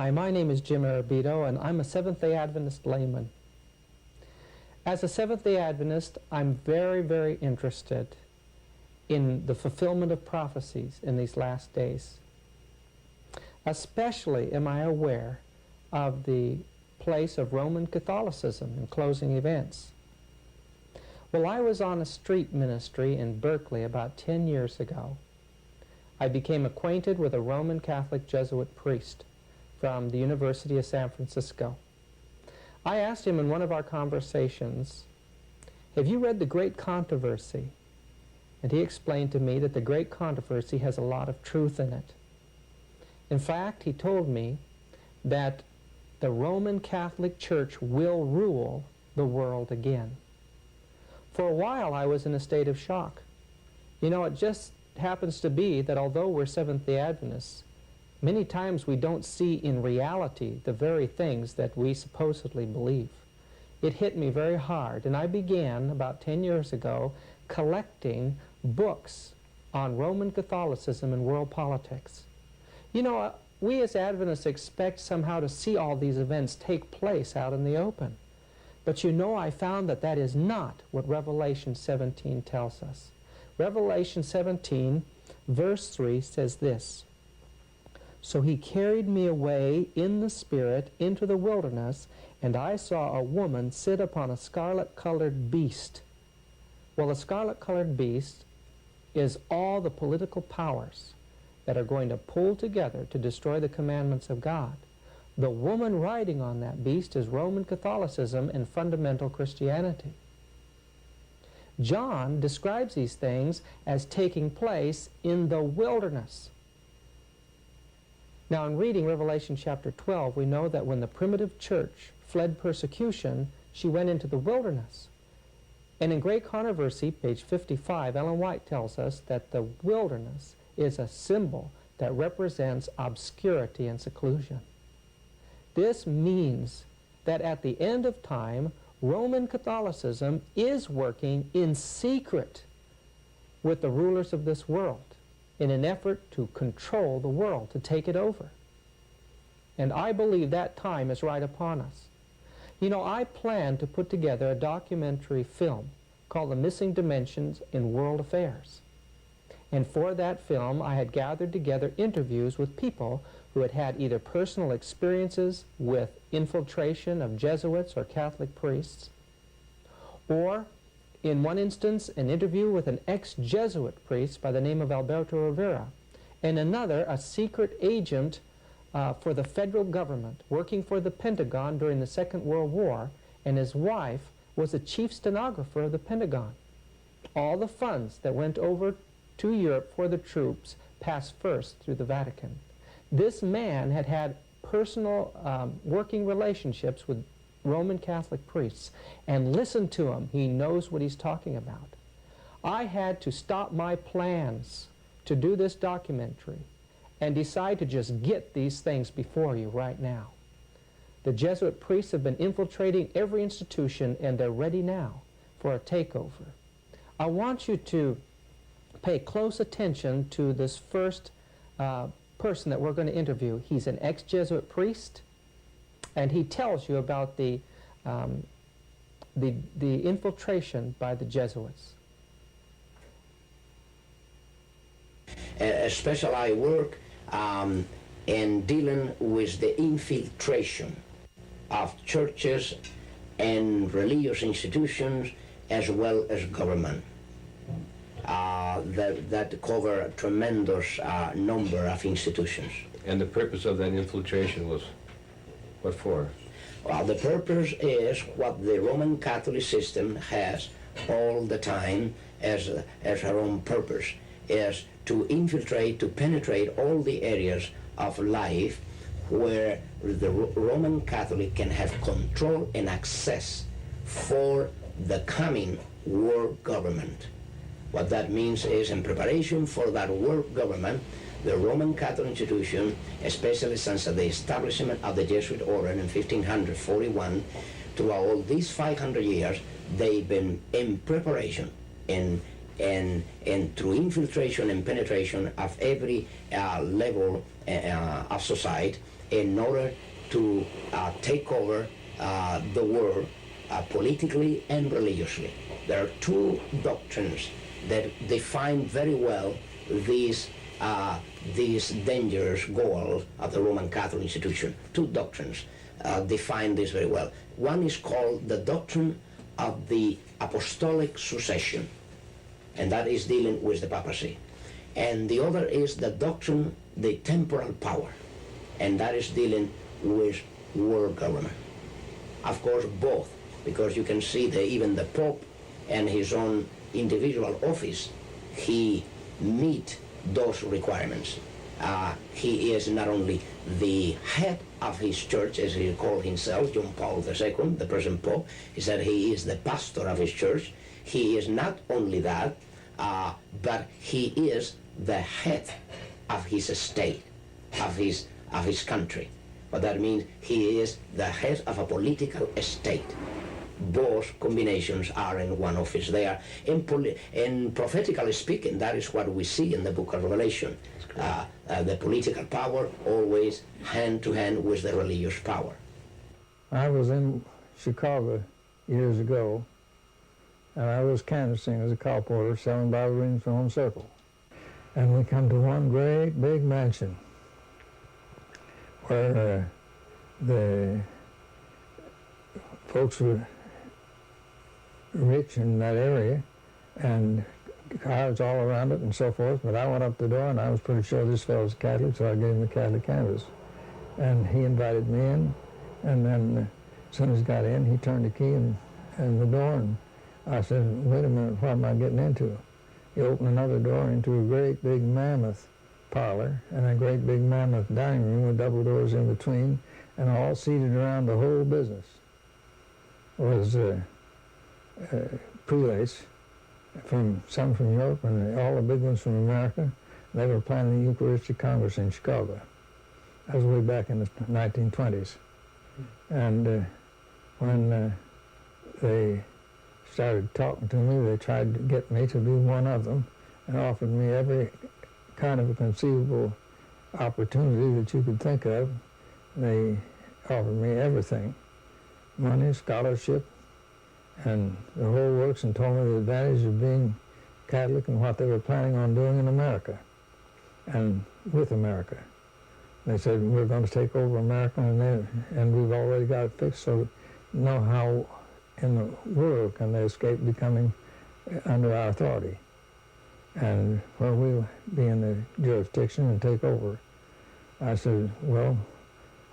Hi, my name is Jim Arrabito, and I'm a Seventh-day Adventist layman. As a Seventh-day Adventist, I'm very, very interested in the fulfillment of prophecies in these last days. Especially am I aware of the place of Roman Catholicism in closing events. Well, I was on a street ministry in Berkeley about 10 years ago. I became acquainted with a Roman Catholic Jesuit priest from the University of San Francisco. I asked him in one of our conversations, "Have you read The Great Controversy?" And he explained to me that The Great Controversy has a lot of truth in it. In fact, he told me that the Roman Catholic Church will rule the world again. For a while, I was in a state of shock. You know, it just happens to be that although we're Seventh-day Adventists, many times we don't see in reality the very things that we supposedly believe. It hit me very hard, and I began about 10 years ago collecting books on Roman Catholicism and world politics. You know, we as Adventists expect somehow to see all these events take place out in the open. But you know, I found that that is not what Revelation 17 tells us. Revelation 17, verse 3 says this, "So he carried me away in the Spirit into the wilderness, and I saw a woman sit upon a scarlet-colored beast." Well, a scarlet-colored beast is all the political powers that are going to pull together to destroy the commandments of God. The woman riding on that beast is Roman Catholicism and fundamental Christianity. John describes these things as taking place in the wilderness. Now, in reading Revelation chapter 12, we know that when the primitive church fled persecution, she went into the wilderness. And in Great Controversy, page 55, Ellen White tells us that the wilderness is a symbol that represents obscurity and seclusion. This means that at the end of time, Roman Catholicism is working in secret with the rulers of this world in an effort to control the world, to take it over. And I believe that time is right upon us. You know, I plan to put together a documentary film called The Missing Dimensions in World Affairs. And for that film, I had gathered together interviews with people who had had either personal experiences with infiltration of Jesuits or Catholic priests, or in one instance, an interview with an ex-Jesuit priest by the name of Alberto Rivera, and another, a secret agent for the federal government working for the Pentagon during the Second World War, and his wife was the chief stenographer of the Pentagon. All the funds that went over to Europe for the troops passed first through the Vatican. This man had had personal working relationships with Roman Catholic priests, and listen to him. He knows what he's talking about. I had to stop my plans to do this documentary and decide to just get these things before you right now. The Jesuit priests have been infiltrating every institution, and they're ready now for a takeover. I want you to pay close attention to this first person that we're going to interview. He's an ex-Jesuit priest, and he tells you about the infiltration by the Jesuits. Especially I work in dealing with the infiltration of churches and religious institutions as well as government. That cover a tremendous number of institutions. And the purpose of that infiltration was what for? Well, the purpose is what the Roman Catholic system has all the time as her own purpose, is to infiltrate, to penetrate all the areas of life where the Roman Catholic can have control and access for the coming world government. What that means is, in preparation for that world government, the Roman Catholic institution, especially since the establishment of the Jesuit order in 1541, throughout all these 500 years, they've been in preparation and through infiltration and penetration of every level of society, in order to take over the world politically and religiously. There are two doctrines that define very well these dangerous goals of the Roman Catholic institution. Two doctrines define this very well. One is called the doctrine of the apostolic succession, and that is dealing with the papacy. And the other is the doctrine, the temporal power, and that is dealing with world government. Of course, both, because you can see that even the Pope and his own individual office, he meet those requirements. He is not only the head of his church, as he called himself, John Paul II, the present Pope. He said he is the pastor of his church. He is not only that, but he is the head of his state, of his country. But that means he is the head of a political state. Both combinations are in one office. They are, in prophetically speaking, that is what we see in the book of Revelation. The political power always hand to hand with the religious power. I was in Chicago years ago, and I was canvassing as a colporteur selling Bible readings from Home Circle. And we come to one great big mansion where the folks were rich in that area, and cars all around it and so forth. But I went up the door, and I was pretty sure this fellow was Catholic, so I gave him the Catholic canvas. And he invited me in, and then as soon as he got in, he turned the key in the door, and I said, wait a minute, what am I getting into? He opened another door into a great big mammoth parlor and a great big mammoth dining room with double doors in between, and all seated around the whole business was prelates, some from Europe and all the big ones from America. They were planning the Eucharistic Congress in Chicago. That was way back in the 1920s. And when they started talking to me, they tried to get me to be one of them and offered me every kind of a conceivable opportunity that you could think of. They offered me everything, money, scholarship, and the whole works, and told me the advantage of being Catholic and what they were planning on doing in America and with America. They said, we're going to take over America, and we've already got it fixed, so know how in the world can they escape becoming under our authority, and where we'll be in the jurisdiction and take over. I said, well,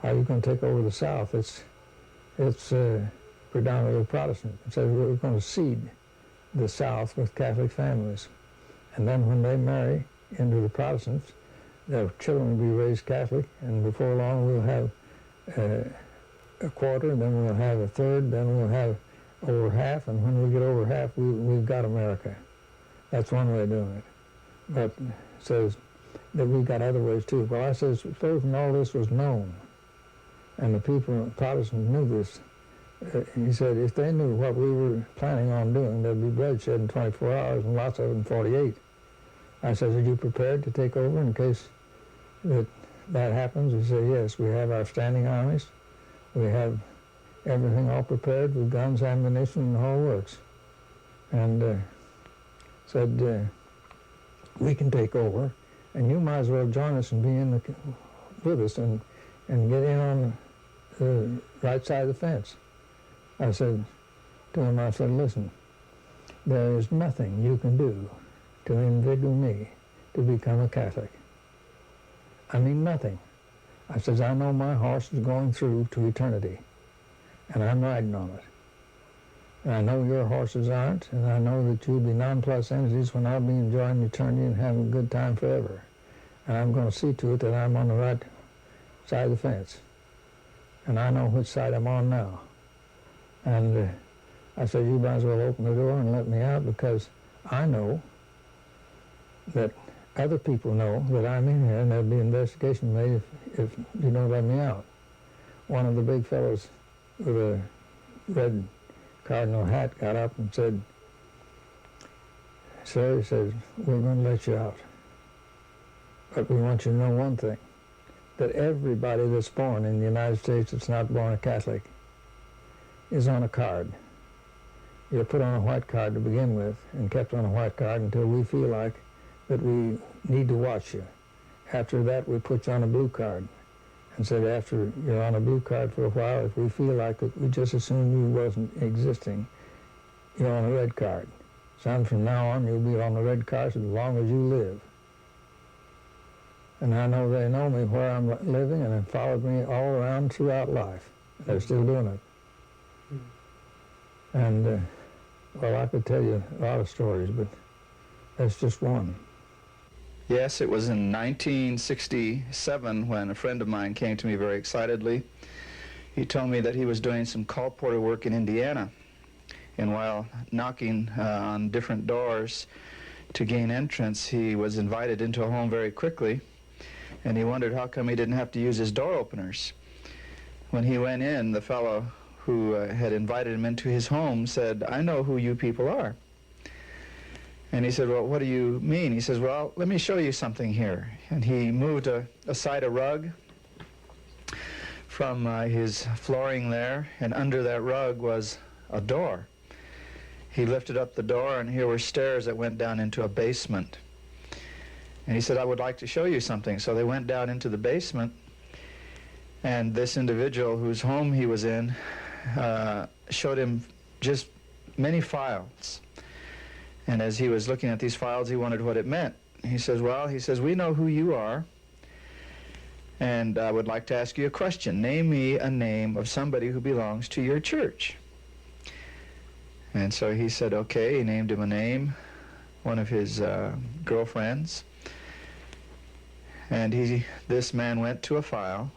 how are you going to take over the South? It's predominantly Protestant. It says we're going to seed the South with Catholic families. And then when they marry into the Protestants, their children will be raised Catholic, and before long we'll have a quarter, then we'll have a third, then we'll have over half, and when we get over half, we've got America. That's one way of doing it. But it says that we've got other ways too. Well, I says, supposing all this was known, and the people, Protestants, knew this, he said, if they knew what we were planning on doing, there'd be bloodshed in 24 hours and lots of it in 48. I said, are you prepared to take over in case that happens? He said, yes, we have our standing armies. We have everything all prepared with guns, ammunition, and the whole works. And said, we can take over, and you might as well join us and be with us and get in on the right side of the fence. I said to him, I said, listen, there is nothing you can do to inveigle me to become a Catholic. I mean, nothing. I says, I know my horse is going through to eternity, and I'm riding on it. And I know your horses aren't, and I know that you'll be nonplussed entities when I'll be enjoying eternity and having a good time forever. And I'm going to see to it that I'm on the right side of the fence. And I know which side I'm on now. And I said, you might as well open the door and let me out, because I know that other people know that I'm in here, and there'll be investigation made if you don't let me out. One of the big fellows with a red cardinal hat got up and said, sir, he says, we're going to let you out. But we want you to know one thing. that everybody that's born in the United States that's not born a Catholic is on a card. You're put on a white card to begin with and kept on a white card until we feel like that we need to watch you. After that, we put you on a blue card and said after you're on a blue card for a while, if we feel like that we just assumed you wasn't existing, you're on a red card. Son, from now on, you'll be on the red card as long as you live. And I know they know me where I'm living and have followed me all around throughout life. They're still doing it. And, well, I could tell you a lot of stories, but that's just one. Yes, it was in 1967 when a friend of mine came to me very excitedly. He told me that he was doing some colporteur work in Indiana, and while knocking on different doors to gain entrance, he was invited into a home very quickly, and he wondered how come he didn't have to use his door openers. When he went in, the fellow who had invited him into his home said, "I know who you people are." And he said, "Well, what do you mean?" He says, "Well, let me show you something here." And he moved aside a rug from his flooring there, and under that rug was a door. He lifted up the door, and here were stairs that went down into a basement. And he said, "I would like to show you something." So they went down into the basement, and this individual whose home he was in showed him just many files. And as he was looking at these files, he wondered what it meant. He says, "Well," he says, "we know who you are, and I would like to ask you a question. Name me a name of somebody who belongs to your church." And so he said, okay. He named him a name, one of his girlfriends. And this man went to a file,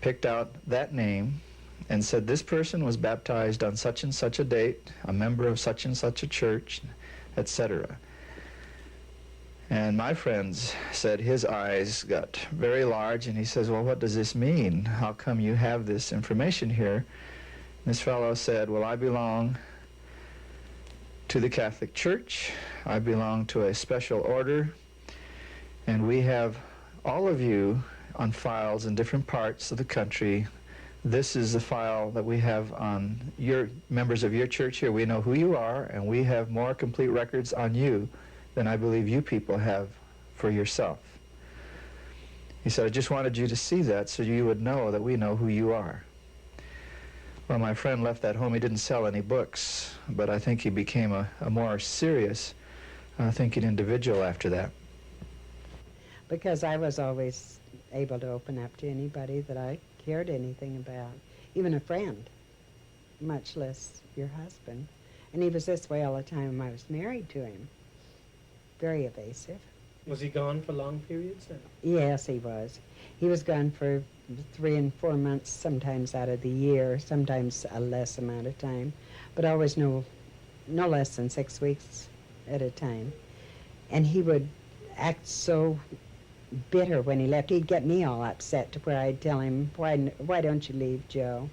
picked out that name, and said this person was baptized on such and such a date, a member of such and such a church, etc. And my friends said his eyes got very large, and he says, "Well, what does this mean? How come you have this information here?" And this fellow said, "Well, I belong to the Catholic Church. I belong to a special order, and we have all of you on files in different parts of the country. This is the file that we have on your members of your church here. We know who you are, and we have more complete records on you than I believe you people have for yourself." He said, "I just wanted you to see that so you would know that we know who you are." Well, my friend left that home. He didn't sell any books, but I think he became a more serious thinking individual after that. Because I was always able to open up to anybody that I cared anything about, even a friend, much less your husband. And he was this way all the time I was married to him. Very evasive. Was he gone for long periods then? Yes, he was. He was gone for 3 and 4 months, sometimes out of the year, sometimes a less amount of time, but always no less than 6 weeks at a time. And he would act so bitter when he left. He'd get me all upset to where I'd tell him, why don't you leave, Joe?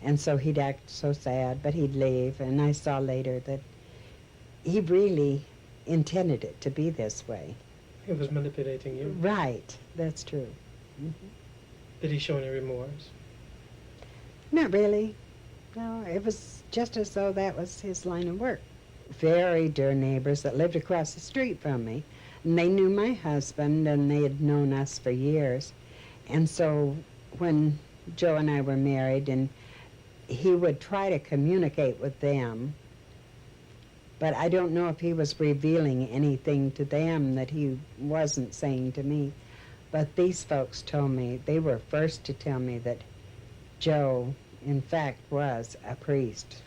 And so he'd act so sad, but he'd leave. And I saw later that he really intended it to be this way. He was manipulating you. Right, that's true. Mm-hmm. Did he show any remorse? Not really. No, it was just as though that was his line of work. Very dear neighbors that lived across the street from me. And they knew my husband, and they had known us for years. And so when Joe and I were married, and he would try to communicate with them, but I don't know if he was revealing anything to them that he wasn't saying to me. But these folks told me, they were first to tell me that Joe, in fact, was a priest.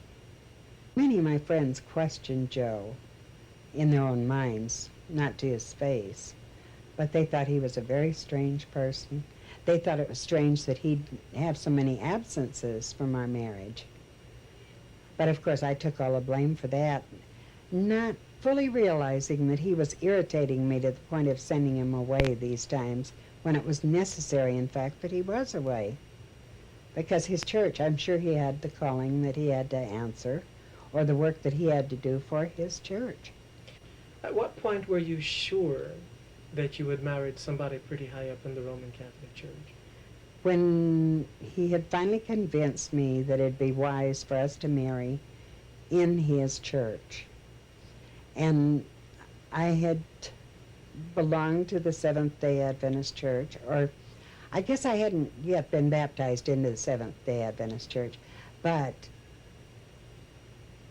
Many of my friends questioned Joe in their own minds, not to his face, but they thought he was a very strange person. They thought it was strange that he'd have so many absences from our marriage. But of course I took all the blame for that, not fully realizing that he was irritating me to the point of sending him away these times when it was necessary, in fact, that he was away. Because his church, I'm sure he had the calling that he had to answer, or the work that he had to do for his church. At what point were you sure that you had married somebody pretty high up in the Roman Catholic Church? When he had finally convinced me that it'd be wise for us to marry in his church. And I had belonged to the Seventh-day Adventist Church, or I guess I hadn't yet been baptized into the Seventh-day Adventist Church, but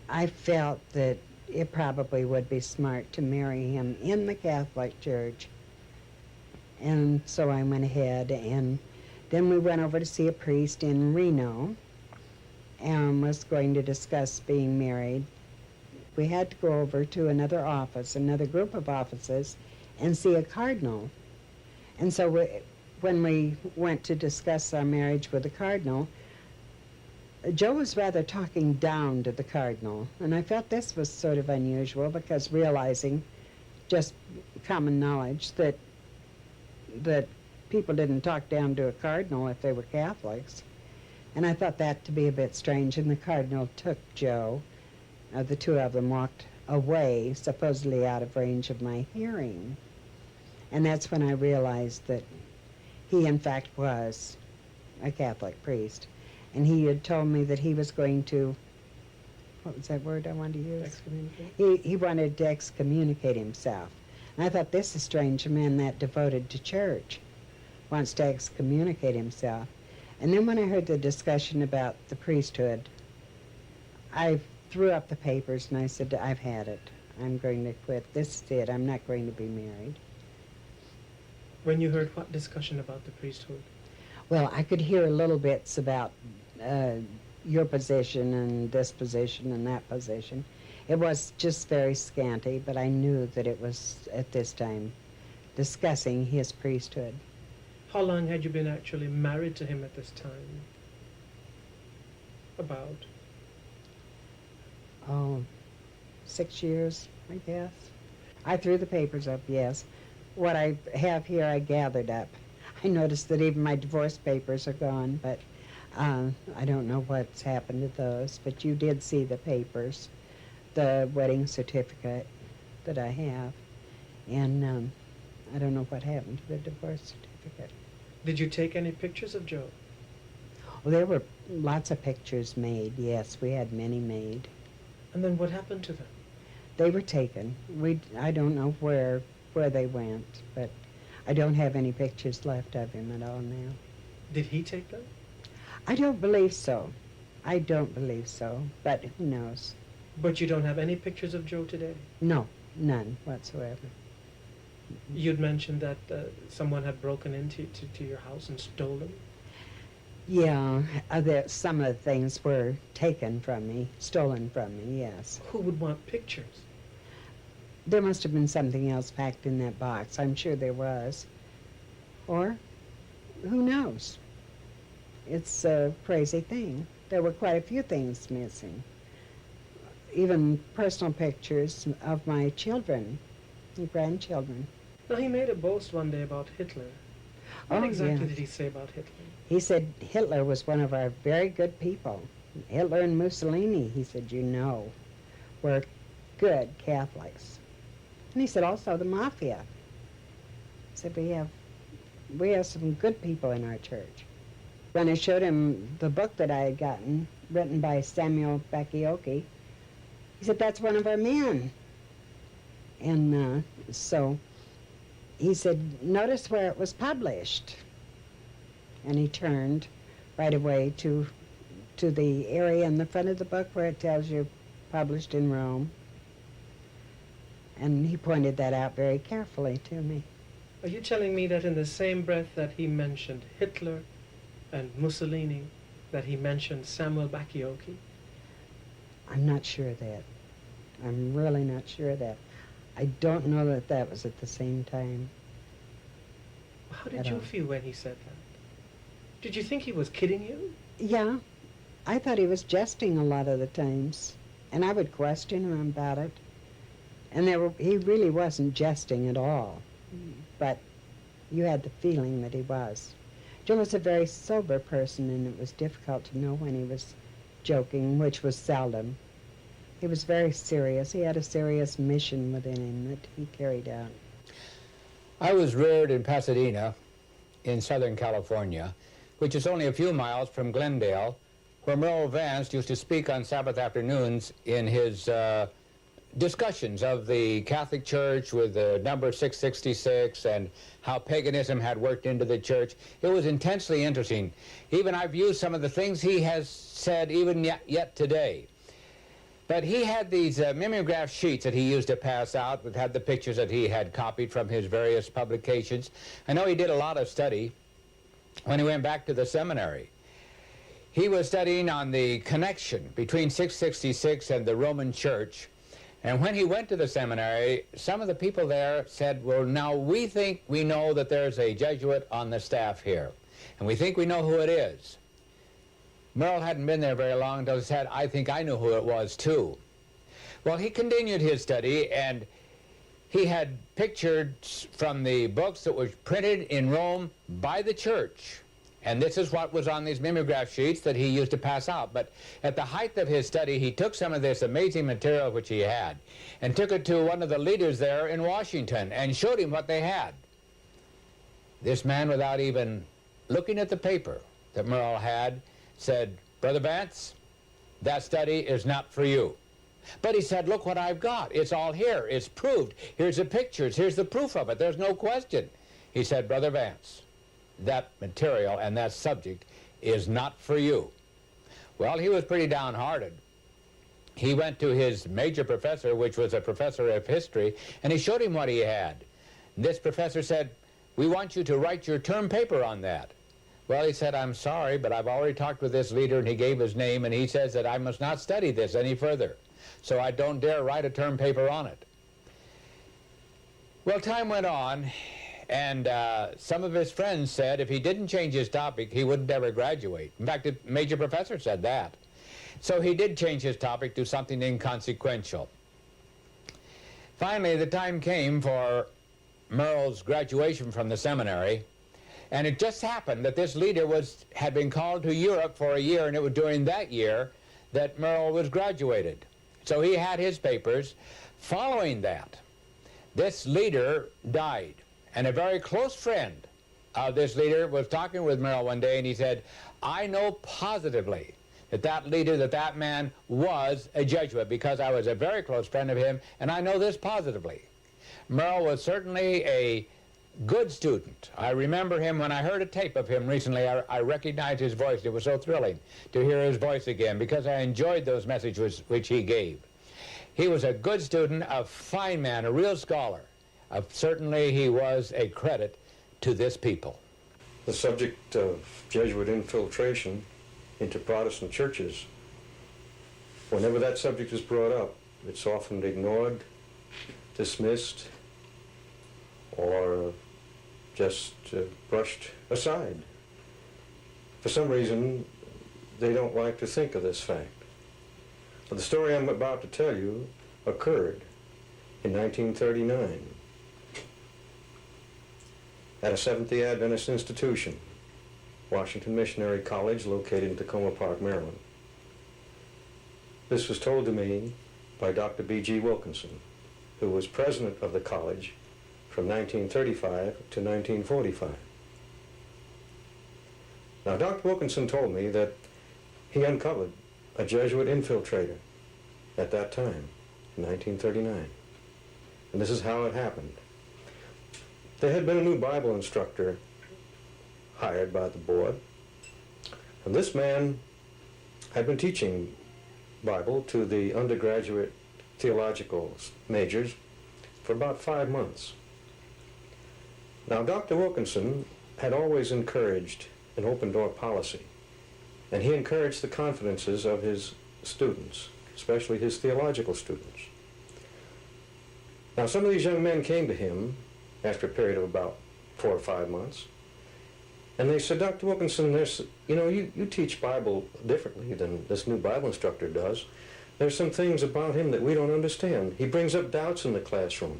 I felt that it probably would be smart to marry him in the Catholic Church. And so I went ahead, and then we went over to see a priest in Reno and was going to discuss being married. We had to go over to another office, another group of offices, and see a cardinal. And so when we went to discuss our marriage with the cardinal, Joe was rather talking down to the cardinal, and I felt this was sort of unusual because realizing, just common knowledge, that people didn't talk down to a cardinal if they were Catholics. And I thought that to be a bit strange, and the cardinal took Joe. The two of them walked away, supposedly out of range of my hearing. And that's when I realized that he, in fact, was a Catholic priest. And he had told me that he was going to, what was that word I wanted to use? Excommunicate? He wanted to excommunicate himself. And I thought, this is strange, a man that devoted to church wants to excommunicate himself. And then when I heard the discussion about the priesthood, I threw up the papers and I said, I've had it. I'm going to quit. This is it. I'm not going to be married. When you heard what discussion about the priesthood? Well, I could hear little bits about your position and this position and that position. It was just very scanty, but I knew that it was, at this time, discussing his priesthood. How long had you been actually married to him at this time? About? Oh, 6 years, I guess. I threw the papers up, yes. What I have here I gathered up. I noticed that even my divorce papers are gone, but I don't know what's happened to those. But you did see the papers, the wedding certificate that I have, and I don't know what happened to the divorce certificate. Did you take any pictures of Joe? Well, there were lots of pictures made, yes. We had many made. And then what happened to them? They were taken. I don't know where they went, but I don't have any pictures left of him at all now. Did he take them? I don't believe so. I don't believe so, but who knows? But you don't have any pictures of Joe today? No, none whatsoever. You'd mentioned that someone had broken into your house and stole them? Yeah, some of the things were taken from me, stolen from me, yes. Who would want pictures? There must have been something else packed in that box. I'm sure there was. Or, who knows? It's a crazy thing. There were quite a few things missing. Even personal pictures of my children, and grandchildren. Now, he made a boast one day about Hitler. What exactly yeah. did he say about Hitler? He said Hitler was one of our very good people. Hitler and Mussolini, he said, were good Catholics. And he said also the mafia. He said we have some good people in our church. When I showed him the book that I had gotten, written by Samuel Bakioki, he said, that's one of our men. And so he said, notice where it was published. And he turned right away to the area in the front of the book where it tells you published in Rome. And he pointed that out very carefully to me. Are you telling me that in the same breath that he mentioned Hitler and Mussolini, that he mentioned Samuel Bakioki? I'm not sure of that. I'm really not sure of that. I don't know that that was at the same time. How did you feel when he said that? Did you think he was kidding you? Yeah, I thought he was jesting a lot of the times, and I would question him about it. And he really wasn't jesting at all, but you had the feeling that he was. Joe was a very sober person, and it was difficult to know when he was joking, which was seldom. He was very serious. He had a serious mission within him that he carried out. I was reared in Pasadena in Southern California, which is only a few miles from Glendale, where Merle Vance used to speak on Sabbath afternoons in his discussions of the Catholic Church with the number 666 and how paganism had worked into the church. It was intensely interesting. Even I've used some of the things he has said even yet today. But he had these mimeograph sheets that he used to pass out that had the pictures that he had copied from his various publications. I know he did a lot of study when he went back to the seminary. He was studying on the connection between 666 and the Roman Church. And when he went to the seminary, some of the people there said, well, now we think we know that there's a Jesuit on the staff here, and we think we know who it is. Merle hadn't been there very long until he said, I think I knew who it was too. Well, he continued his study, and he had pictures from the books that were printed in Rome by the church. And this is what was on these mimeograph sheets that he used to pass out. But at the height of his study, he took some of this amazing material which he had and took it to one of the leaders there in Washington and showed him what they had. This man, without even looking at the paper that Merle had, said, Brother Vance, that study is not for you. But he said, look what I've got. It's all here. It's proved. Here's the pictures. Here's the proof of it. There's no question. He said, Brother Vance, that material and that subject is not for you. Well, he was pretty downhearted. He went to his major professor, which was a professor of history, and he showed him what he had. This professor said, we want you to write your term paper on that. Well, he said, I'm sorry, but I've already talked with this leader, and he gave his name, and he says that I must not study this any further. So I don't dare write a term paper on it. Well, time went on, and some of his friends said if he didn't change his topic, he wouldn't ever graduate. In fact, the major professor said that. So he did change his topic to something inconsequential. Finally, the time came for Merle's graduation from the seminary, and it just happened that this leader had been called to Europe for a year, and it was during that year that Merle was graduated. So he had his papers. Following that, this leader died, and a very close friend of this leader was talking with Merle one day, and he said, I know positively that that leader, that man was a Jesuit, because I was a very close friend of him, and I know this positively. Merle was certainly a good student. I remember him when I heard a tape of him recently. I recognized his voice. It was so thrilling to hear his voice again, because I enjoyed those messages which he gave. He was a good student, a fine man, a real scholar. Certainly he was a credit to this people. The subject of Jesuit infiltration into Protestant churches, whenever that subject is brought up, it's often ignored, dismissed, or just brushed aside. For some reason, they don't like to think of this fact. But the story I'm about to tell you occurred in 1939 at a Seventh-day Adventist institution, Washington Missionary College, located in Tacoma Park, Maryland. This was told to me by Dr. B.G. Wilkinson, who was president of the college from 1935 to 1945. Now, Dr. Wilkinson told me that he uncovered a Jesuit infiltrator at that time, in 1939. And this is how it happened. There had been a new Bible instructor hired by the board, and this man had been teaching Bible to the undergraduate theological majors for about 5 months. Now, Dr. Wilkinson had always encouraged an open-door policy, and he encouraged the confidences of his students, especially his theological students. Now, some of these young men came to him after a period of about 4 or 5 months, and they said, Dr. Wilkinson, you teach Bible differently than this new Bible instructor does. There's some things about him that we don't understand. He brings up doubts in the classroom,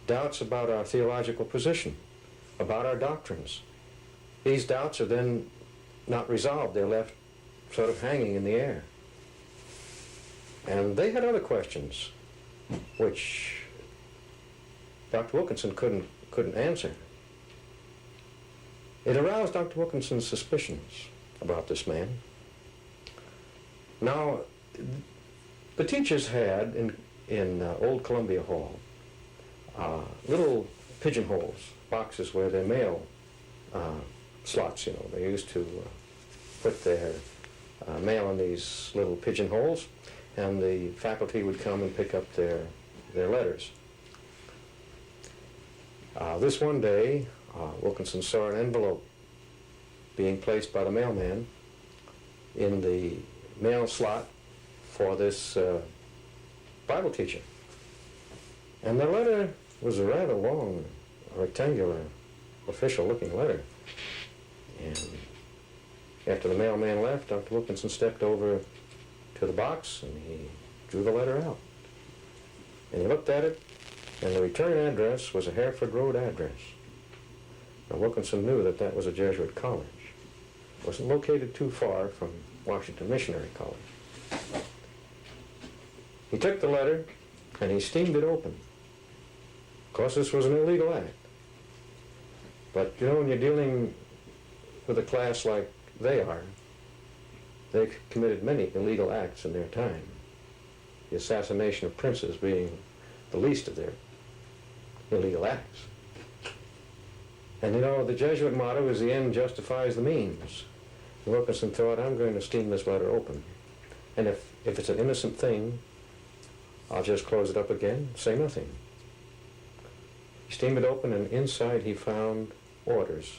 doubts about our theological position, about our doctrines. These doubts are then not resolved. They're left sort of hanging in the air. And they had other questions which Dr. Wilkinson couldn't answer. It aroused Dr. Wilkinson's suspicions about this man. Now, the teachers had in Old Columbia Hall little pigeonholes, boxes where their mail slots, you know, they used to put their mail in these little pigeonholes, and the faculty would come and pick up their letters. This one day, Wilkinson saw an envelope being placed by the mailman in the mail slot for this Bible teacher. And the letter was a rather long, rectangular, official-looking letter. And after the mailman left, Dr. Wilkinson stepped over to the box and he drew the letter out. And he looked at it, and the return address was a Hereford Road address. Now, Wilkinson knew that that was a Jesuit college. It wasn't located too far from Washington Missionary College. He took the letter and he steamed it open. Of course, this was an illegal act. But, you know, when you're dealing with a class like they are, they committed many illegal acts in their time. The assassination of princes being the least of their illegal acts. And you know, the Jesuit motto is the end justifies the means. Wilkinson thought, I'm going to steam this letter open. And if it's an innocent thing, I'll just close it up again, say nothing. He steamed it open, and inside he found orders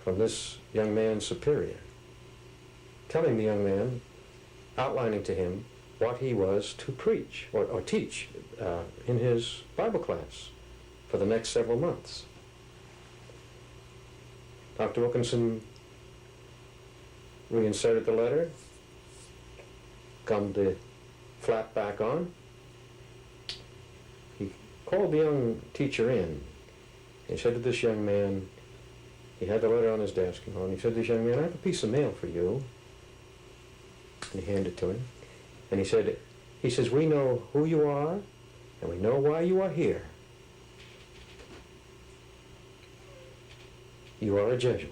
from this young man's superior, telling the young man, outlining to him what he was to preach or teach in his Bible class for the next several months. Dr. Wilkinson reinserted the letter, gummed the flap back on. He called the young teacher in. He said to this young man, he had the letter on his desk, you know, and he said to this young man, I have a piece of mail for you. And he handed it to him. And he says, we know who you are, and we know why you are here. You are a Jesuit.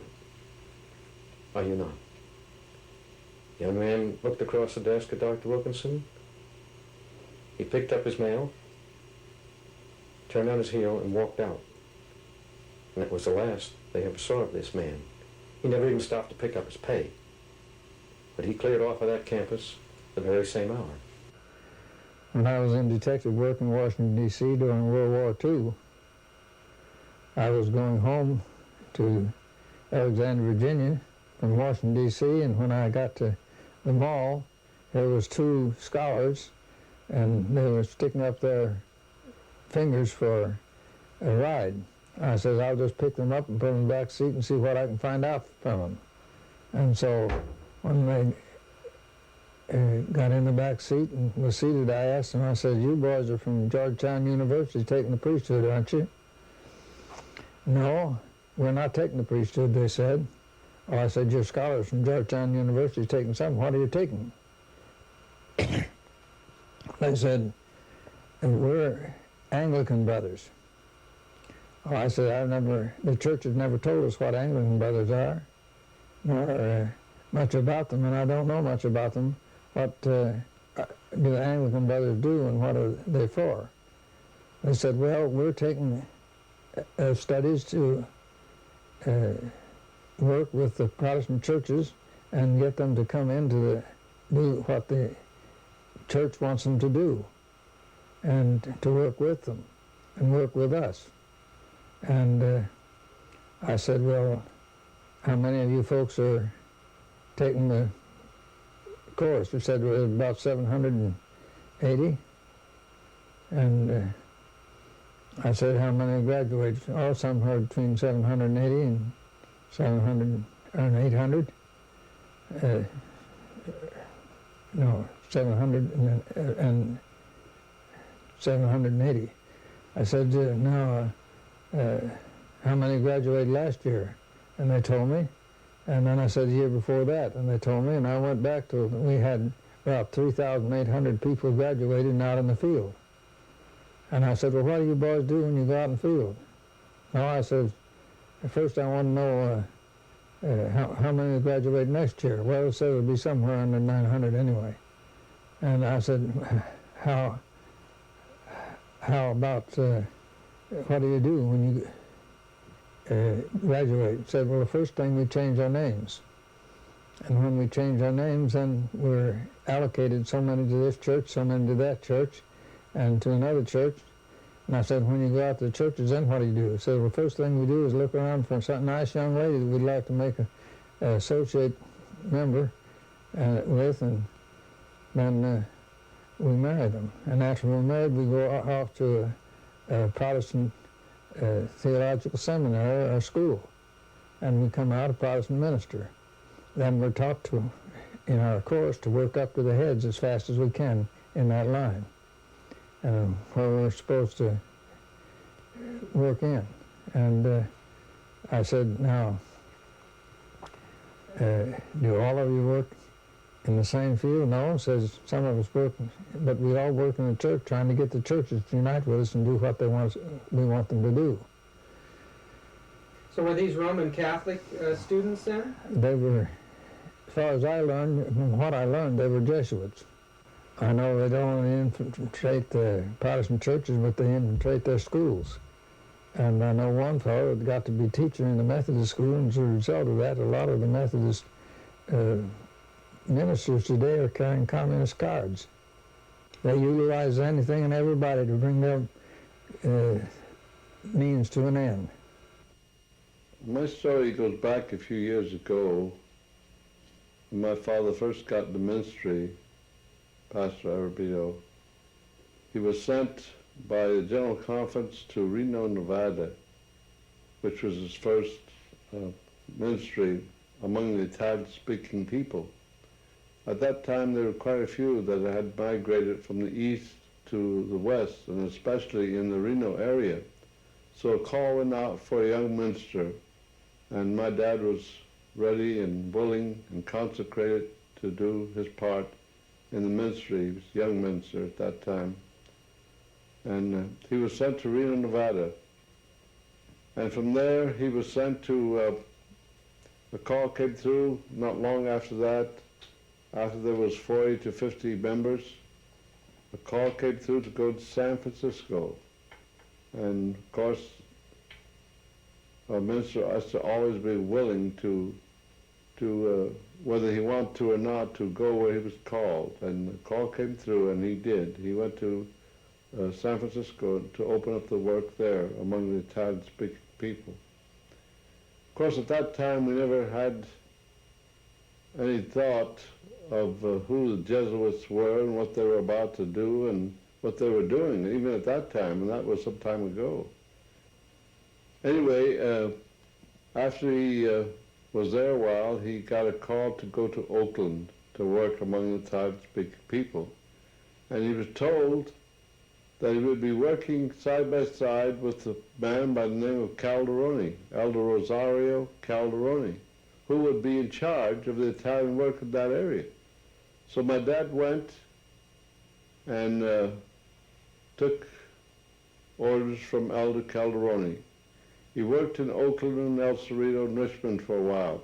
Are you not? The young man looked across the desk at Dr. Wilkinson. He picked up his mail, turned on his heel, and walked out. And that was the last they ever saw of this man. He never even stopped to pick up his pay. But he cleared off of that campus the very same hour. When I was in detective work in Washington, D.C. during World War II, I was going home to Alexandria, Virginia from Washington, D.C., and when I got to the mall, there was two scholars, and they were sticking up their fingers for a ride. I said, I'll just pick them up and put them in the back seat and see what I can find out from them. And so when they got in the back seat and was seated, I asked them, I said, you boys are from Georgetown University taking the priesthood, aren't you? No, we're not taking the priesthood, they said. Oh, I said, you're scholars from Georgetown University taking something. What are you taking? They said, we're Anglican brothers. Oh, I said, the church has never told us what Anglican brothers are, nor much about them, and I don't know much about them. What do the Anglican brothers do, and what are they for? They said, well, we're taking studies to work with the Protestant churches and get them to come in to do what the church wants them to do, and to work with them and work with us. And I said, well, how many of you folks are taking the course? They said, well, about 780. And I said, how many graduated? Oh, somewhere between 780 and 700 and 800. No, 700 and 780. I said, now, how many graduated last year? And they told me. And then I said the year before that, and they told me, and I went back to, we had about 3,800 people graduated and out in the field. And I said, well, what do you boys do when you go out in the field? No, I said, first I want to know how many will graduate next year. Well, it said it'll be somewhere under 900 anyway. And I said, how about, what do you do when you graduate? He said, well, the first thing we change our names. And when we change our names, then we're allocated so many to this church, so many to that church, and to another church. And I said, when you go out to the churches, then what do you do? He said, well, the first thing we do is look around for some nice young lady that we'd like to make an associate member with, and then we marry them. And after we're married, we go off to a Protestant theological seminary or school, and we come out a Protestant minister. Then we're taught to, in our course, to work up to the heads as fast as we can in that line, where we're supposed to work in. And I said, now, do all of you work in the same field? No, says some of us work, but we all work in the church trying to get the churches to unite with us and do what we want them to do. So were these Roman Catholic students then? They were, as far as I learned, from what I learned, they were Jesuits. I know they don't only infiltrate the Protestant churches, but they infiltrate their schools. And I know one fellow that got to be teacher in the Methodist school, and as a result of that, a lot of the Methodist ministers today are carrying communist cards. They utilize anything and everybody to bring their means to an end. My story goes back a few years ago. When my father first got the ministry, Pastor Arrabito, he was sent by the General Conference to Reno, Nevada, which was his first ministry among the Italian-speaking people. At that time, there were quite a few that had migrated from the east to the west, and especially in the Reno area. So a call went out for a young minister, and my dad was ready and willing and consecrated to do his part in the ministry. He was a young minister at that time. And he was sent to Reno, Nevada. And from there, he was sent to, a call came through not long after that, after there was 40 to 50 members. A call came through to go to San Francisco. And of course, a minister has to always be willing to whether he wanted to or not, to go where he was called. And the call came through, and he did. He went to San Francisco to open up the work there among the Italian-speaking people. Of course, at that time, we never had any thought of who the Jesuits were and what they were about to do and what they were doing, even at that time, and that was some time ago. Anyway, after he was there a while, he got a call to go to Oakland to work among the Italian-speaking people. And he was told that he would be working side by side with a man by the name of Calderoni, Elder Rosario Calderoni, who would be in charge of the Italian work in that area. So my dad went and took orders from Elder Calderoni. He worked in Oakland and El Cerrito and Richmond for a while,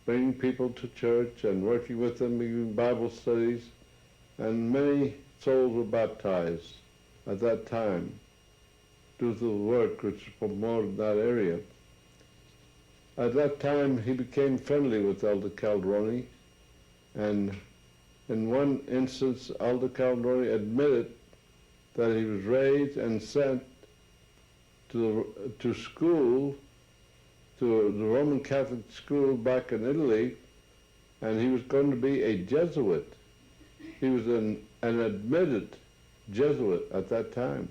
bringing people to church and working with them, giving Bible studies, and many souls were baptized at that time due to the work which was promoted in that area. At that time, he became friendly with Elder Calderoni, and in one instance, Elder Calderoni admitted that he was raised and sent to school, to the Roman Catholic school back in Italy, and he was going to be a Jesuit. He was an admitted Jesuit at that time.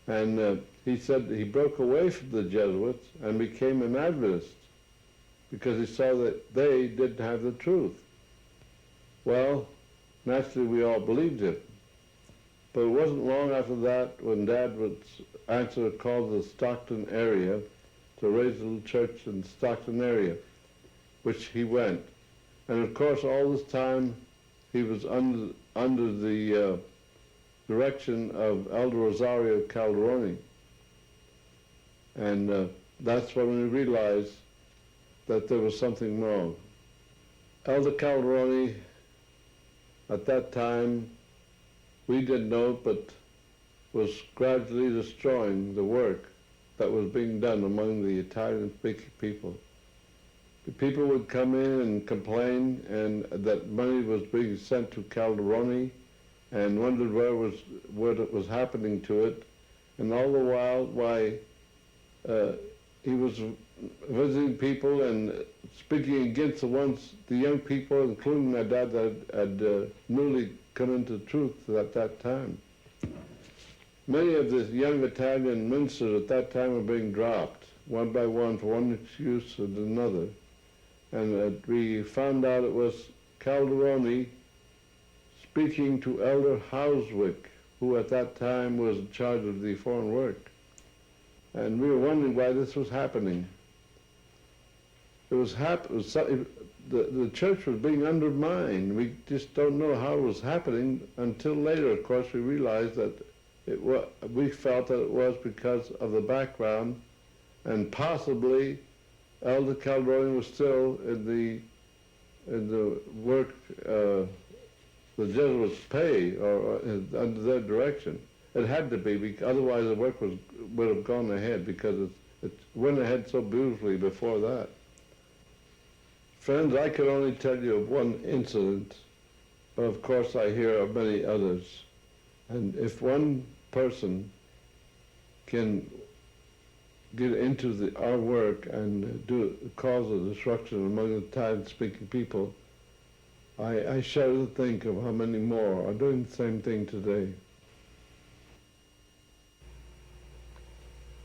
And he said he broke away from the Jesuits and became an Adventist because he saw that they didn't have the truth. Well, naturally we all believed him. But it wasn't long after that when Dad would answer a call to the Stockton area to raise a little church in the Stockton area, which he went. And of course, all this time he was under the direction of Elder Rosario Calderoni. And that's when we realized that there was something wrong. Elder Calderoni, at that time, we didn't know, but was gradually destroying the work that was being done among the Italian-speaking people. The people would come in and complain, and that money was being sent to Calderoni, and wondered what was happening to it, and all the while, why he was visiting people and speaking against the young people, including my dad, that had newly come into the truth at that time. Many of the young Italian ministers at that time were being dropped, one by one, for one excuse or another. And we found out it was Calderoni speaking to Elder Houswick, who at that time was in charge of the foreign work. And we were wondering why this was happening. The church was being undermined. We just don't know how it was happening until later, of course, we realized that we felt that it was because of the background, and possibly Elder Calderoni was still in the work the Jesuits pay, or under their direction. It had to be, otherwise the work would have gone ahead, because it went ahead so beautifully before that. Friends, I could only tell you of one incident, but of course I hear of many others. And if one person can get into our work and cause a disruption among the Italian-speaking people, I shudder to think of how many more are doing the same thing today.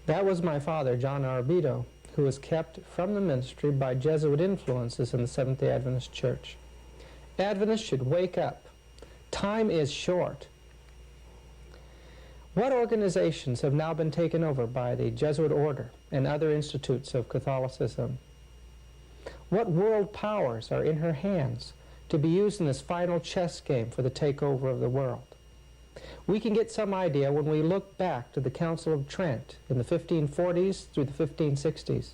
That was my father, John Arrabito, who was kept from the ministry by Jesuit influences in the Seventh-day Adventist Church. Adventists should wake up. Time is short. What organizations have now been taken over by the Jesuit order and other institutes of Catholicism? What world powers are in her hands to be used in this final chess game for the takeover of the world? We can get some idea when we look back to the Council of Trent in the 1540s through the 1560s.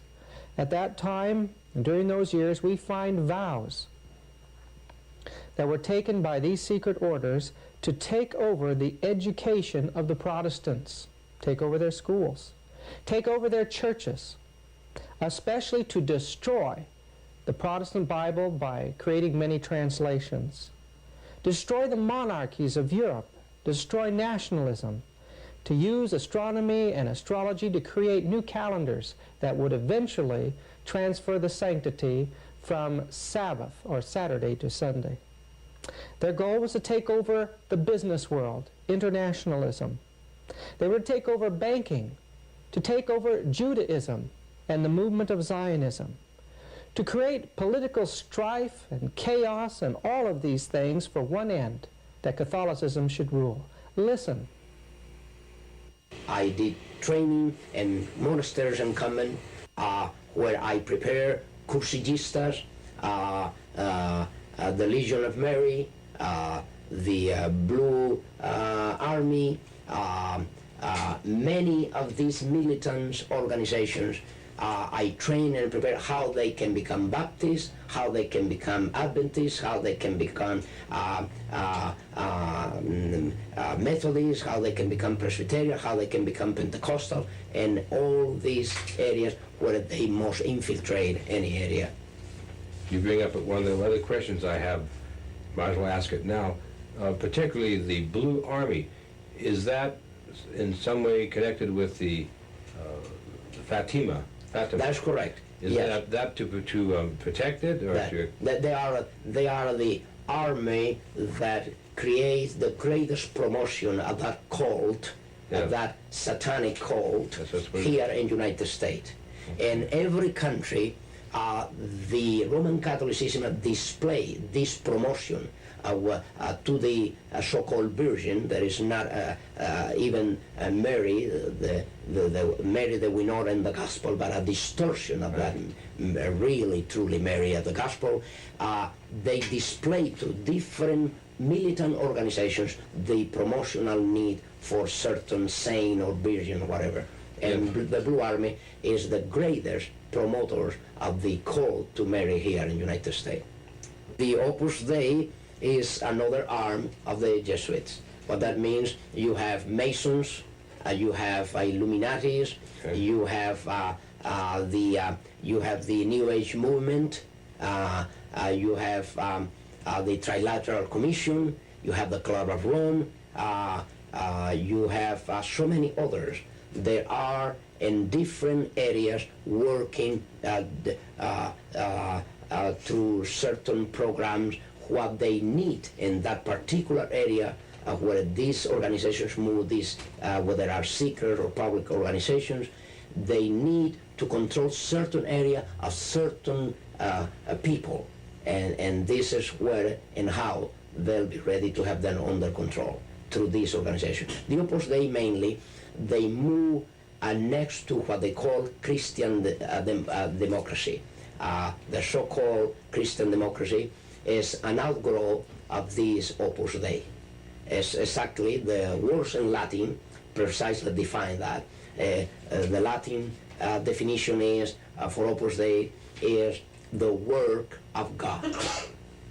At that time, and during those years, we find vows that were taken by these secret orders to take over the education of the Protestants, take over their schools, take over their churches, especially to destroy the Protestant Bible by creating many translations, destroy the monarchies of Europe, destroy nationalism, to use astronomy and astrology to create new calendars that would eventually transfer the sanctity from Sabbath or Saturday to Sunday. Their goal was to take over the business world, internationalism. They would take over banking, to take over Judaism and the movement of Zionism, to create political strife and chaos and all of these things for one end, that Catholicism should rule. Listen. I did training in monasteries and convent where I prepare cursigistas, the Legion of Mary, the Blue Army, many of these militant organizations. I train and prepare how they can become Baptists, how they can become Adventists, how they can become Methodists, how they can become Presbyterian, how they can become Pentecostal, and all these areas where they must infiltrate any area. You bring up one of the other questions I have, might as well ask it now, particularly the Blue Army. Is that in some way connected with the Fatima? That's correct. Is yes. that to protect it, or that they are the army that creates the greatest promotion of that cult, of that satanic cult here in the United States. In every country, the Roman Catholicism displayed this promotion to the so-called Virgin. There is not even Mary, the Mary that we know in the Gospel, but a distortion of that really, truly Mary of the Gospel. They display to different militant organizations the promotional need for certain saint or virgin or whatever. And the Blue Army is the greatest promoters of the call to marry here in the United States. The Opus Dei is another arm of the Jesuits. What that means, you have Masons, you have Illuminatis, Okay. you have the New Age movement, you have the Trilateral Commission, you have the Club of Rome, you have so many others. There are in different areas working through certain programs what they need in that particular area where these organizations move, whether they are secret or public organizations, they need to control certain area of certain people. And this is where and how they'll be ready to have them under control through these organizations. The Opus Dei mainly, they move next to what they call Christian democracy. The so-called Christian democracy is an outgrowth of this Opus Dei. It's exactly the words in Latin precisely define that. The Latin definition is for Opus Dei is the work of God.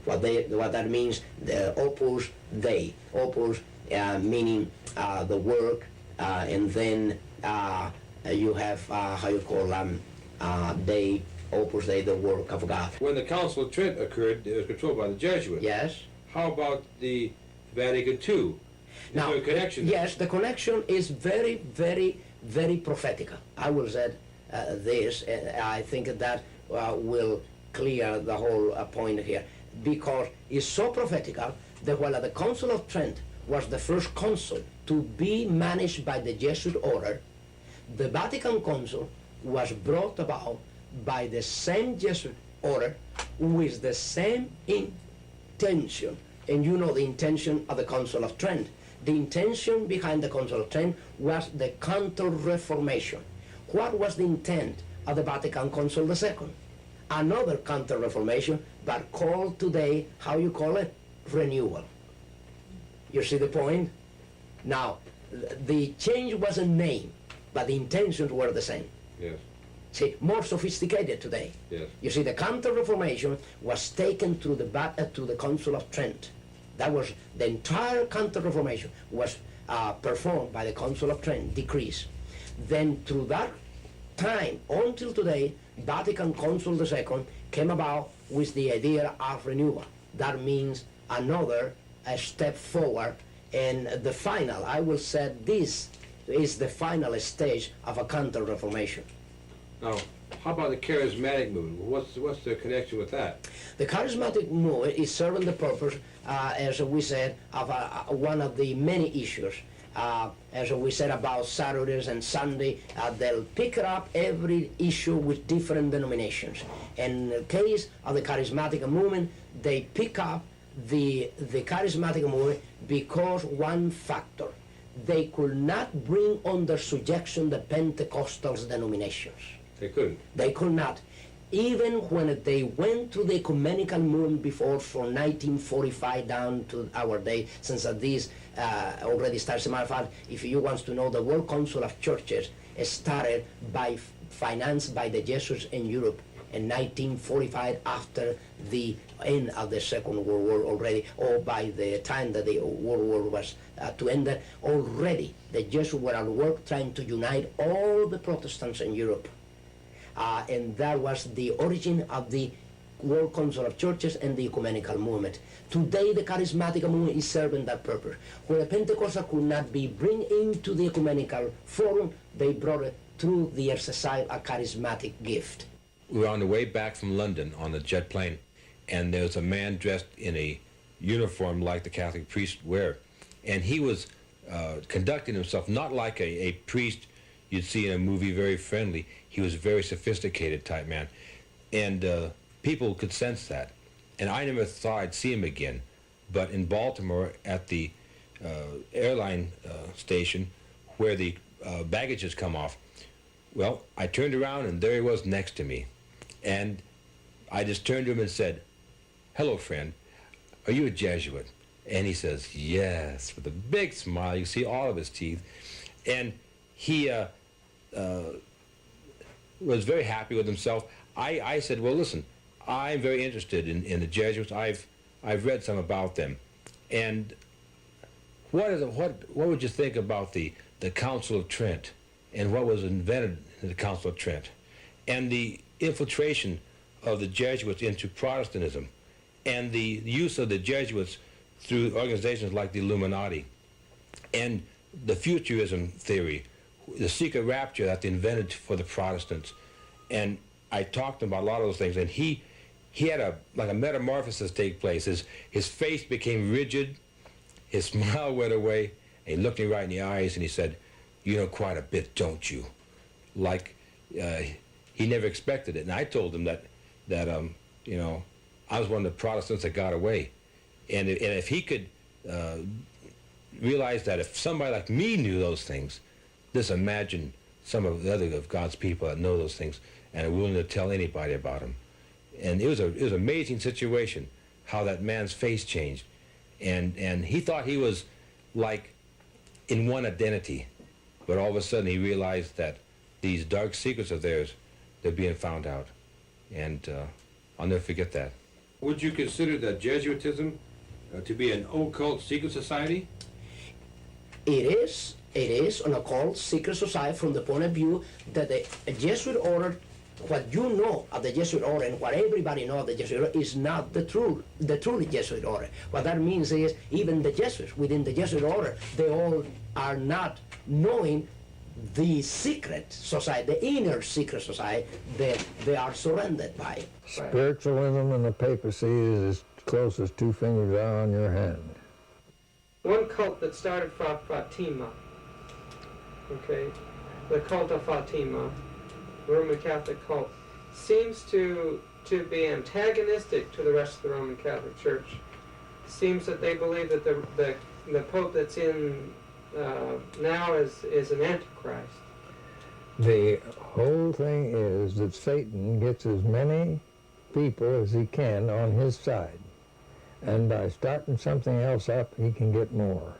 What that means, the Opus Dei, Opus meaning the work, and then you have how you call Dei, Opus Dei, the work of God. When the Council of Trent occurred, it was controlled by the Jesuits. Yes. How about the Vatican II? Is there a connection? Yes, the connection is very, very, very prophetical. I will say this, I think that will clear the whole point here, because it's so prophetical that while the Council of Trent was the first council to be managed by the Jesuit order, the Vatican Council was brought about by the same Jesuit order with the same intention. And you know the intention of the Council of Trent. The intention behind the Council of Trent was the Counter-Reformation. What was the intent of the Vatican Council II? Another Counter-Reformation, but called today, how you call it? Renewal. You see the point? Now, the change was a name, but the intentions were the same. Yes. See, more sophisticated today. Yes. You see, the Counter-Reformation was taken to the Council of Trent. That was the entire Counter-Reformation was performed by the Council of Trent, decrees. Then through that time until today, Vatican Council II came about with the idea of renewal. That means another step forward, and the final, I will say this is the final stage of a Counter-Reformation. Now, how about the charismatic movement? What's the connection with that? The charismatic movement is serving the purpose, as we said, of one of the many issues. As we said about Saturdays and Sunday, they'll pick up every issue with different denominations. In the case of the charismatic movement, they pick up the charismatic movement because one factor. They could not bring under subjection the Pentecostal denominations. They couldn't. They could not. Even when they went to the ecumenical movement before, from 1945 down to our day, since this already starts. As a matter of fact, if you want to know, the World Council of Churches started by financed by the Jesuits in Europe in 1945 after the end of the Second World War already, or by the time that the World War was to end, already the Jesuits were at work trying to unite all the Protestants in Europe. And that was the origin of the World Council of Churches and the ecumenical movement. Today, the charismatic movement is serving that purpose. When the Pentecostal could not be bring into the ecumenical forum, they brought it through the exercise of charismatic gift. We were on the way back from London on the jet plane, and there was a man dressed in a uniform like the Catholic priests wear, and he was conducting himself not like a priest you'd see in a movie, very friendly. He was a very sophisticated type man, and people could sense that. And I never thought I'd see him again, but in Baltimore at the airline station where the baggages come off, well, I turned around and there he was next to me. And I just turned to him and said, "Hello, friend. Are you a Jesuit?" And he says, yes, with a big smile. You see all of his teeth. And he was very happy with himself. I said, well, listen, I'm very interested in the Jesuits. I've read some about them. And what would you think about the Council of Trent and what was invented in the Council of Trent and the infiltration of the Jesuits into Protestantism and the use of the Jesuits through organizations like the Illuminati and the futurism theory, the secret rapture that they invented for the Protestants? And I talked to him about a lot of those things, and he had a metamorphosis take place. His face became rigid, his smile went away, and he looked me right in the eyes and he said, you know quite a bit, don't you? Like he never expected it. And I told him that you know, I was one of the Protestants that got away. And if he could realize that if somebody like me knew those things, just imagine some of the other of God's people that know those things and are willing to tell anybody about them. And it was an amazing situation how that man's face changed. And he thought he was like in one identity, but all of a sudden he realized that these dark secrets of theirs, they're being found out. And I'll never forget that. Would you consider that Jesuitism to be an occult secret society? It is an occult secret society from the point of view that the Jesuit order, what you know of the Jesuit order and what everybody knows of the Jesuit order is not the truly Jesuit order. What that means is even the Jesuits within the Jesuit order, they all are not knowing the secret society, the inner secret society that they are surrounded by. Spiritualism and the papacy is as close as two fingers are on your hand. One cult that started from Fatima, okay, the cult of Fatima, Roman Catholic cult, seems to be antagonistic to the rest of the Roman Catholic Church. Seems that they believe that the Pope that's in now is an antichrist. The whole thing is that Satan gets as many people as he can on his side. And by starting something else up, he can get more.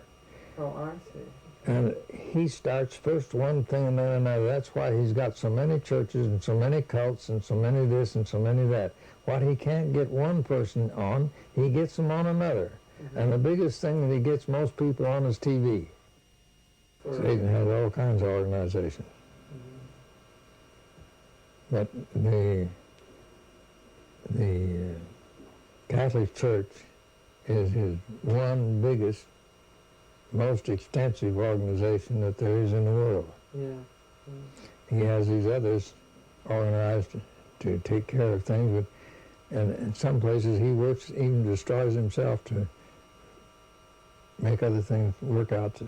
Oh, I see. And he starts first one thing and then another. That's why he's got so many churches and so many cults and so many this and so many that. What he can't get one person on, he gets them on another. Mm-hmm. And the biggest thing that he gets most people on is TV. Satan has all kinds of organizations. Mm-hmm. But the Catholic Church is his one biggest, most extensive organization that there is in the world. Yeah. He has these others organized to take care of things, but and in some places he works, even destroys himself to make other things work out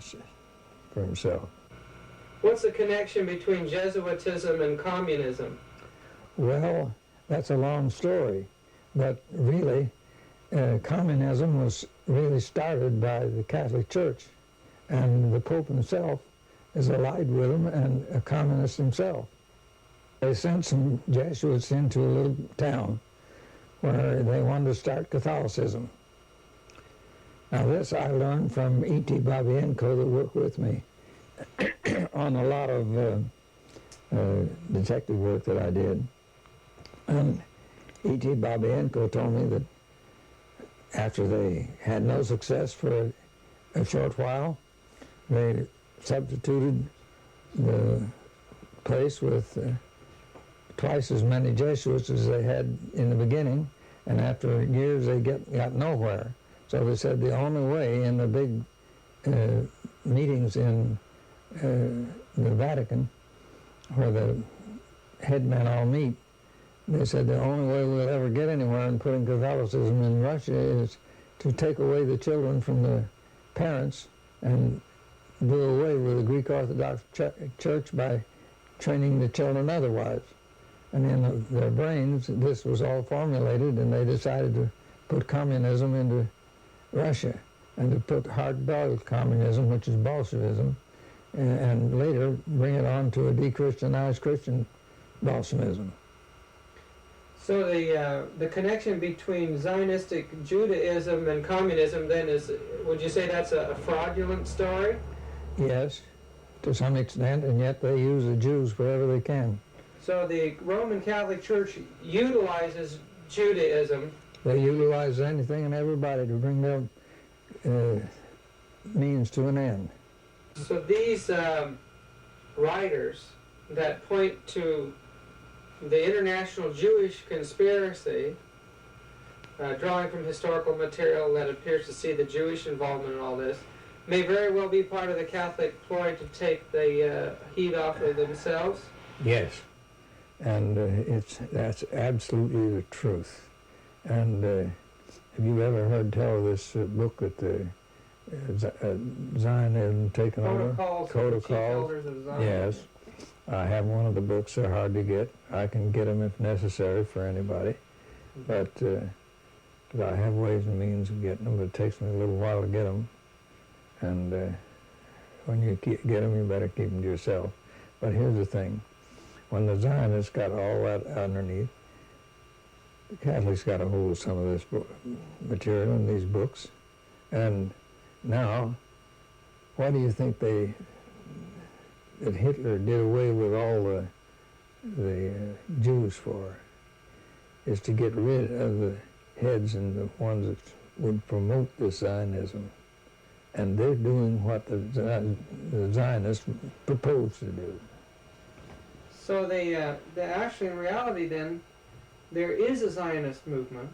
for himself. What's the connection between Jesuitism and communism? Well, that's a long story, but really, communism was really started by the Catholic Church, and the Pope himself is allied with them and a communist himself. They sent some Jesuits into a little town where they wanted to start Catholicism. Now this I learned from E.T. Babienko that worked with me on a lot of detective work that I did. And E.T. Babienko told me that after they had no success for a short while, they substituted the place with twice as many Jesuits as they had in the beginning, and after years they got nowhere. So they said the only way in the big meetings in the Vatican, where the headmen all meet, they said the only way we'll ever get anywhere in putting Catholicism in Russia is to take away the children from the parents and do away with the Greek Orthodox Church by training the children otherwise. And in their brains, this was all formulated, and they decided to put communism into Russia and to put hard-boiled communism, which is Bolshevism, and later bring it on to a de-Christianized Christian Bolshevism. So the connection between Zionistic Judaism and communism then is, would you say that's a fraudulent story? Yes, to some extent, and yet they use the Jews wherever they can. So the Roman Catholic Church utilizes Judaism. They utilize anything and everybody to bring their means to an end. So these writers that point to the international Jewish conspiracy, drawing from historical material that appears to see the Jewish involvement in all this, may very well be part of the Catholic ploy to take the heat off of themselves? Yes, and that's absolutely the truth. And have you ever heard tell of this book that the Zionism taken over? Code of Chief Elders of Zion. Yes. I have one of the books. They're hard to get. I can get them if necessary for anybody. But I have ways and means of getting them, but it takes me a little while to get them. And when you get them, you better keep them to yourself. But here's the thing. When the Zionists got all that underneath, the Catholics got a hold of some of this material in these books. And now, why do you think that Hitler did away with all the Jews for? Is to get rid of the heads and the ones that would promote this Zionism. And they're doing what the Zionists proposed to do. So they actually, in reality then, there is a Zionist movement,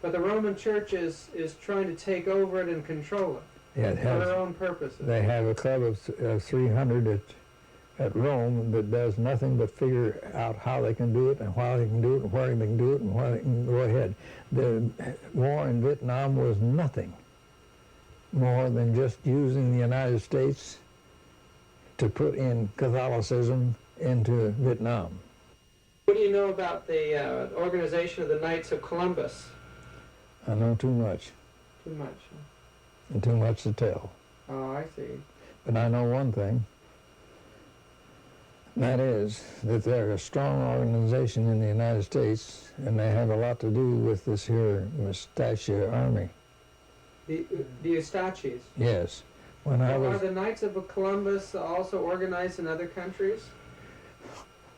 but the Roman Church is trying to take over it and control it. Yeah, for their own purposes. They have a club of 300 at Rome that does nothing but figure out how they can do it and why they can do it and where they can do it and why they can go ahead. The war in Vietnam was nothing more than just using the United States to put in Catholicism into Vietnam. What do you know about the organization of the Knights of Columbus? I know too much. Too much. Huh? And too much to tell. Oh, I see. But I know one thing. That is that they're a strong organization in the United States, and they have a lot to do with this here Mustachia Army. The Ustachis? Yes. Are the Knights of Columbus also organized in other countries?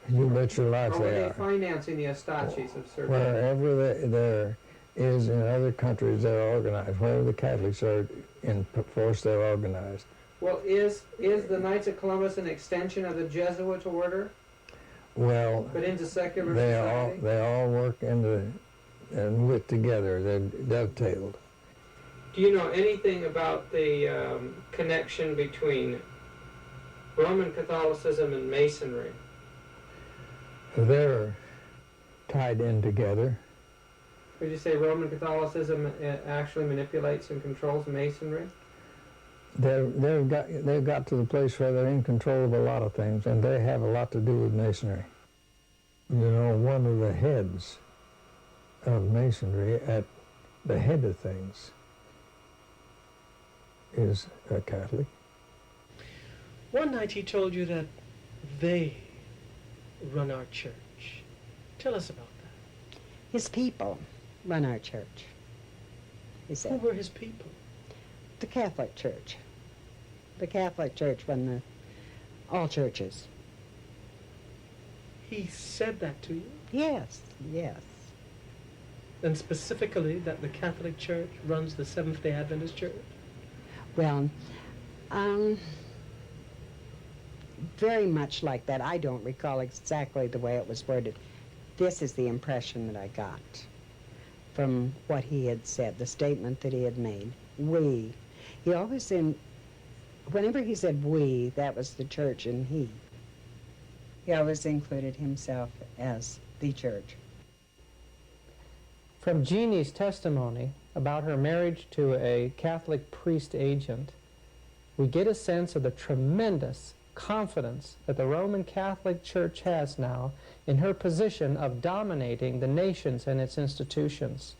You bet your life or were they they are. financing the Ustachis of Serbia? Wherever there is in other countries, they're organized. Wherever the Catholics are in force, they're organized. Well, is the Knights of Columbus an extension of the Jesuit order? Well, but into secular society? They all work with together. They're dovetailed. Do you know anything about the connection between Roman Catholicism and Masonry? They're tied in together. Would you say Roman Catholicism actually manipulates and controls Masonry? They've got to the place where they're in control of a lot of things, and they have a lot to do with Masonry. You know, one of the heads of Masonry, at the head of things, is a Catholic. One night he told you that they run our church. Tell us about that. His people run our church, he said. Who were his people? The Catholic Church. The Catholic Church run all churches. He said that to you? Yes, yes. And specifically that the Catholic Church runs the Seventh-day Adventist Church? Well, very much like that. I don't recall exactly the way it was worded. This is the impression that I got from what he had said, the statement that he had made. We. He always whenever he said we, that was the church and he. He always included himself as the church. From Jeannie's testimony about her marriage to a Catholic priest agent, we get a sense of the tremendous confidence that the Roman Catholic Church has now in her position of dominating the nations and its institutions.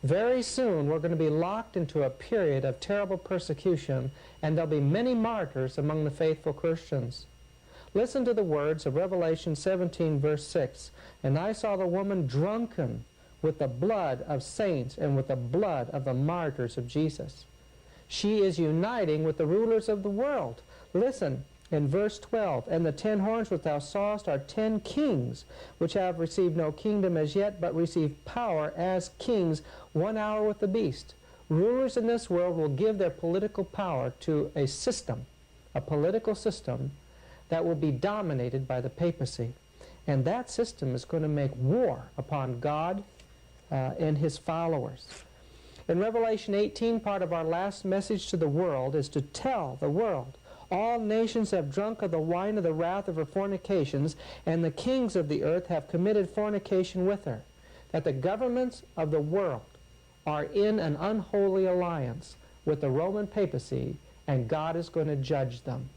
Very soon we're going to be locked into a period of terrible persecution, and there'll be many martyrs among the faithful Christians. Listen to the words of Revelation 17, verse 6. And I saw the woman drunken with the blood of saints and with the blood of the martyrs of Jesus. She is uniting with the rulers of the world. Listen, in verse 12, and the 10 horns which thou sawest are 10 kings, which have received no kingdom as yet, but receive power as kings 1 hour with the beast. Rulers in this world will give their political power to a system, a political system that will be dominated by the papacy. And that system is going to make war upon God and his followers. In Revelation 18, part of our last message to the world is to tell the world, all nations have drunk of the wine of the wrath of her fornications, and the kings of the earth have committed fornication with her. That the governments of the world are in an unholy alliance with the Roman papacy, and God is going to judge them.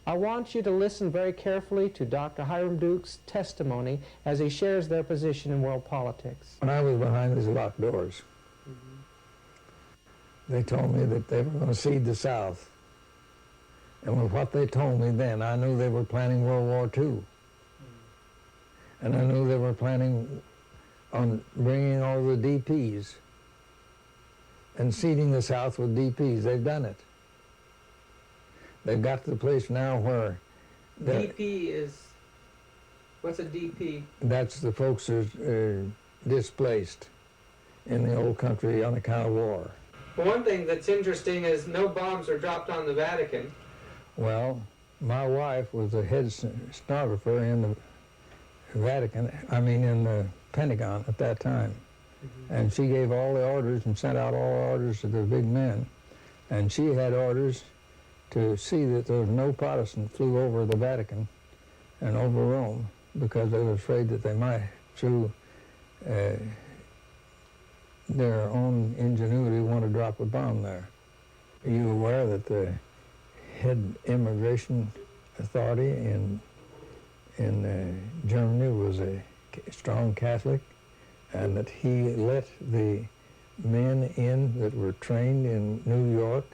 I want you to listen very carefully to Dr. Hiram Duke's testimony as he shares their position in world politics. When I was behind these locked doors, they told me that they were going to cede the South. And with what they told me then, I knew they were planning World War II. And I knew they were planning on bringing all the DPs and ceding the South with DPs. They've done it. They've got to the place now where... DP is... What's a DP? That's the folks who are displaced in the old country on account of war. Well, one thing that's interesting is no bombs are dropped on the Vatican. Well, my wife was the head stenographer in the Vatican, in the Pentagon at that time. And she gave all the orders and sent out all the orders to the big men. And she had orders to see that there was no Protestant flew over the Vatican and over Rome, because they were afraid that they might, through their own ingenuity, want to drop a bomb there. Are you aware that the head immigration authority in Germany was a strong Catholic, and that he let the men in that were trained in New York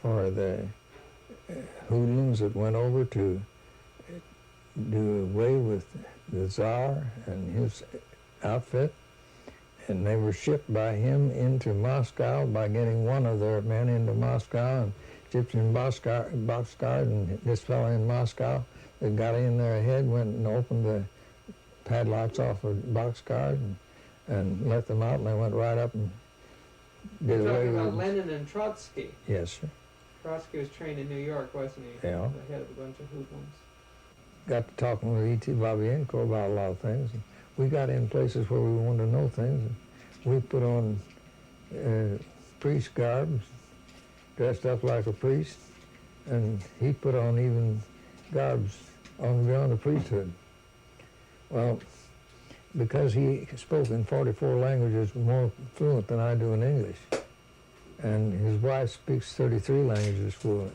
for the hoodlums that went over to do away with the Tsar and his outfit, and they were shipped by him into Moscow by getting one of their men into Moscow and shipped in boxcars, and this fellow in Moscow that got in there ahead went and opened the padlocks off of boxcars and let them out, and they went right up and did You're away talking with about them. Lenin and Trotsky. Yes, sir. Trotsky was trained in New York, wasn't he? Yeah. The head of a bunch of hoodlums. Got to talking with E.T. Babienko about a lot of things. And we got in places where we wanted to know things. And we put on priest garb, dressed up like a priest, and he put on even garbs on beyond the priesthood. Well, because he spoke in 44 languages more fluent than I do in English, and his wife speaks 33 languages fluent.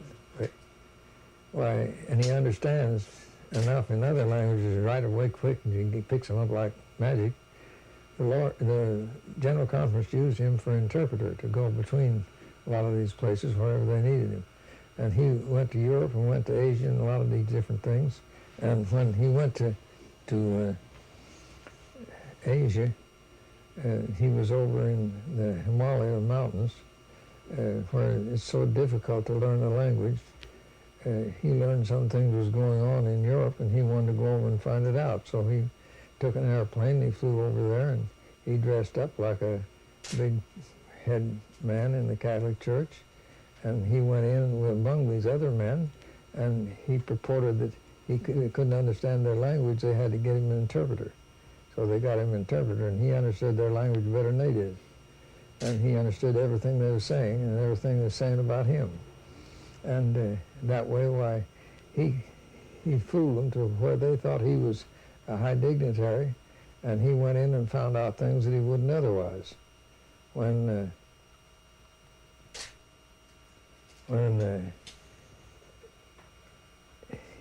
Why, and he understands enough in other languages right away quick, and he picks them up like magic. The General Conference used him for interpreter to go between a lot of these places wherever they needed him. And he went to Europe and went to Asia and a lot of these different things. And when he went to Asia, he was over in the Himalaya mountains, where it's so difficult to learn the language. He learned some things was going on in Europe, and he wanted to go over and find it out. So he took an airplane, he flew over there, and he dressed up like a big head man in the Catholic Church, and he went in among these other men, and he purported that he couldn't understand their language, they had to get him an interpreter. So they got him an interpreter, and he understood their language better than they did. And he understood everything they were saying and everything they were saying about him. And that way, why, he fooled them to where they thought he was a high dignitary, and he went in and found out things that he wouldn't otherwise. When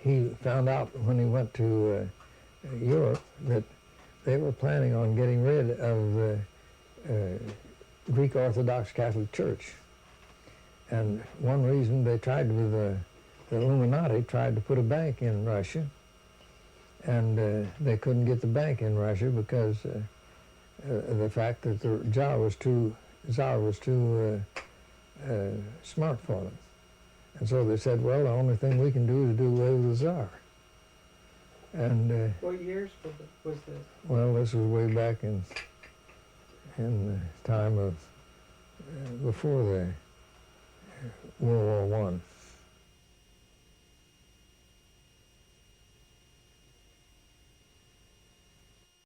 he found out when he went to Europe that they were planning on getting rid of the Greek Orthodox Catholic Church. And one reason they tried with the Illuminati tried to put a bank in Russia and they couldn't get the bank in Russia because the fact that the Tsar was too smart for them. And so they said, well, the only thing we can do is do away with the Tsar. And What years was this? well, this was way back in the time of before the World War I.